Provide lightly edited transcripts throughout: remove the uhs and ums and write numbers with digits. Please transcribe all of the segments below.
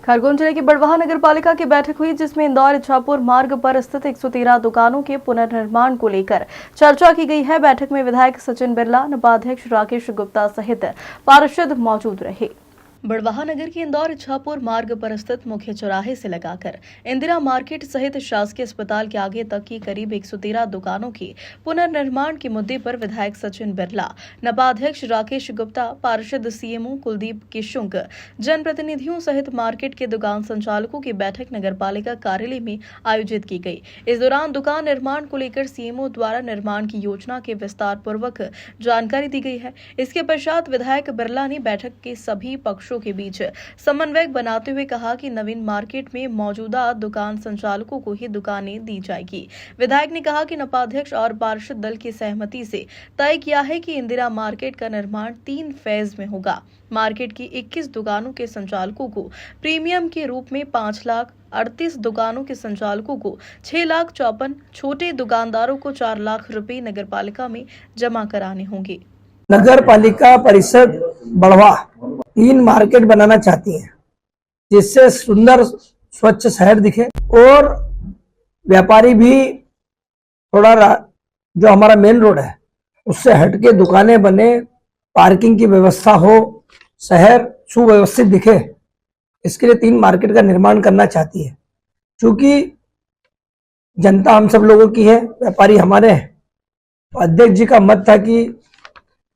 खरगोन जिले की बड़वाह नगर पालिका की बैठक हुई, जिसमें इंदौर इच्छापुर मार्ग पर स्थित 113 दुकानों के पुनर्निर्माण को लेकर चर्चा की गई है। बैठक में विधायक सचिन बिरला, नपाध्यक्ष राकेश गुप्ता सहित पार्षद मौजूद रहे। बड़वाह नगर के इंदौर इच्छापुर मार्ग पर स्थित मुख्य चौराहे से लगाकर इंदिरा मार्केट सहित शासकीय अस्पताल के आगे तक की करीब 113 दुकानों के पुनर्निर्माण के मुद्दे पर विधायक सचिन बिरला, नपाध्यक्ष राकेश गुप्ता, पार्षद सीएमओ कुलदीप किशुंक, जनप्रतिनिधियों सहित मार्केट के दुकान संचालकों की बैठक नगर पालिका कार्यालय में आयोजित की गई। इस दौरान दुकान निर्माण को लेकर सीएमओ द्वारा निर्माण की योजना के विस्तार पूर्वक जानकारी दी गई है। इसके पश्चात विधायक बिरला ने बैठक के सभी पक्षों के बीच समन्वय बनाते हुए कहा कि नवीन मार्केट में मौजूदा दुकान संचालकों को ही दुकानें दी जाएगी। विधायक ने कहा कि नपाध्यक्ष और पार्षद दल की सहमति से तय किया है कि इंदिरा मार्केट का निर्माण 3 फेज में होगा। मार्केट की 21 दुकानों के संचालकों को प्रीमियम के रूप में 5 लाख, 38 दुकानों के संचालकों को 6,54,000, छोटे दुकानदारों को 4 लाख रुपए नगर पालिका में जमा कराने होंगे। नगर पालिका परिषद बड़वाह 3 मार्केट बनाना चाहती है, जिससे सुंदर स्वच्छ शहर दिखे और व्यापारी भी थोड़ा जो हमारा मेन रोड है उससे हटके दुकानें बने, पार्किंग की व्यवस्था हो, शहर सुव्यवस्थित दिखे। इसके लिए 3 मार्केट का निर्माण करना चाहती है। क्योंकि जनता हम सब लोगों की है, व्यापारी हमारे हैं। तो अध्यक्ष जी का मत था कि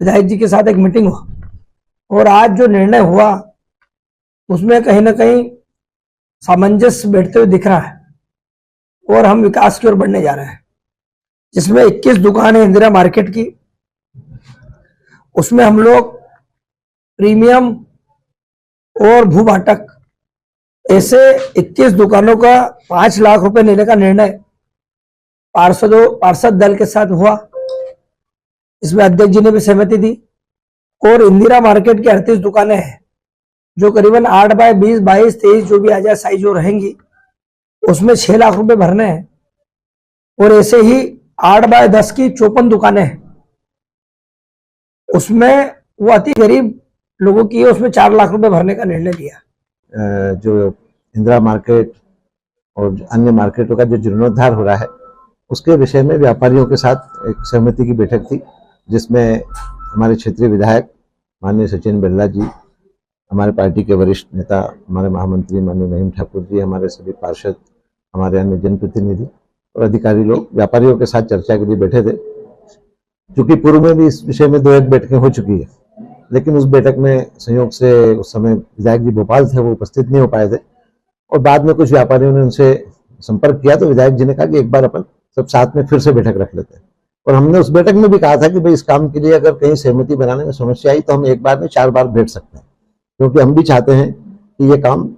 विधायक जी के साथ एक मीटिंग हो, और आज जो निर्णय हुआ उसमें कहीं ना कहीं सामंजस्य बैठते हुए दिख रहा है और हम विकास की ओर बढ़ने जा रहे हैं। जिसमें 21 दुकान है इंदिरा मार्केट की, उसमें हम लोग प्रीमियम और भूभाटक ऐसे 21 दुकानों का 5 लाख रुपए लेने का निर्णय पार्षद दल के साथ हुआ। इसमें अध्यक्ष जी ने भी सहमति दी। और इंदिरा मार्केट की 38 दुकानें हैं जो करीबन 8 बाय 20, 22, 23 जो भी आ जाए साइज जो रहेंगी, उसमें 6 लाख रुपए भरने हैं। और ऐसे ही 8 बाय 10 की 54 दुकानें हैं, उसमें वो अति गरीब लोगों की है, उसमें 4 लाख रुपए भरने का निर्णय लिया। जो इंदिरा मार्केट और अन्य मार्केटों का जो जीर्णोद्धार हो रहा है उसके विषय में व्यापारियों के साथ एक सहमति की बैठक थी, जिसमें हमारे क्षेत्रीय विधायक माननीय सचिन बिरला जी, हमारे पार्टी के वरिष्ठ नेता, हमारे महामंत्री माननीय महिम ठाकुर जी, हमारे सभी पार्षद, हमारे अन्य जनप्रतिनिधि और अधिकारी लोग व्यापारियों के साथ चर्चा के लिए बैठे थे। क्योंकि पूर्व में भी इस विषय में 2-1 बैठकें हो चुकी है, लेकिन उस बैठक में संयोग से उस समय विधायक जी भोपाल थे, वो उपस्थित नहीं हो पाए थे। और बाद में कुछ व्यापारियों ने उनसे संपर्क किया तो विधायक जी ने कहा कि एक बार अपन सब साथ में फिर से बैठक रख लेते हैं। और हमने उस बैठक में भी कहा था कि भाई इस काम के लिए अगर कहीं सहमति बनाने में समस्या आई तो हम एक बार में 4 बार बैठ सकते हैं, क्योंकि हम भी चाहते हैं कि ये काम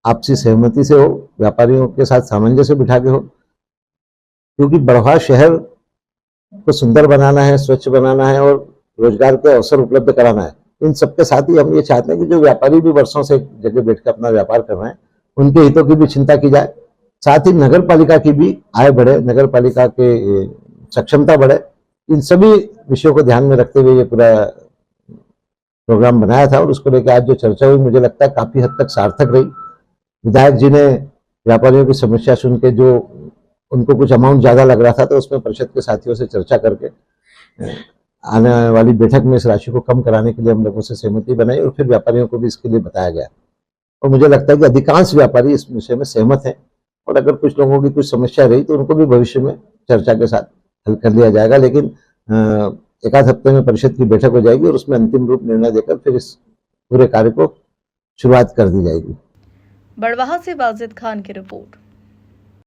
आपसी सहमति से हो, व्यापारियों के साथ सामंजस्य बिठा के हो। क्योंकि बड़वाह शहर को सुंदर बनाना है, स्वच्छ बनाना है और रोजगार के अवसर उपलब्ध कराना है। इन सबके साथ ही हम ये चाहते हैं कि जो व्यापारी भी वर्षों से एक जगह बैठकर अपना व्यापार कर रहे हैं, उनके हितों की भी चिंता की जाए। साथ ही नगर पालिका की भी आय बढ़े, नगर पालिका के सक्षमता बढ़े। इन सभी विषयों को ध्यान में रखते हुए ये पूरा प्रोग्राम बनाया था। और उसको लेकर आज जो चर्चा हुई, मुझे लगता है काफी हद तक सार्थक रही। विधायक जी ने व्यापारियों की समस्या सुन के, जो उनको कुछ अमाउंट ज्यादा लग रहा था, तो उसमें परिषद के साथियों से चर्चा करके आने वाली बैठक में इस राशि को कम कराने के लिए हम लोगों से सहमति बनाई और फिर व्यापारियों को भी इसके लिए बताया गया। और मुझे लगता है कि अधिकांश व्यापारी इस विषय में सहमत हैं। और अगर कुछ लोगों की कुछ समस्या रही तो उनको भी भविष्य में चर्चा के साथ हल कर लिया जाएगा। लेकिन एक आध हफ्ते में परिषद की बैठक हो जाएगी और उसमें अंतिम रूप निर्णय देकर फिर इस पूरे कार्य को शुरुआत कर दी जाएगी। बड़वाह से वाजिद खान की रिपोर्ट।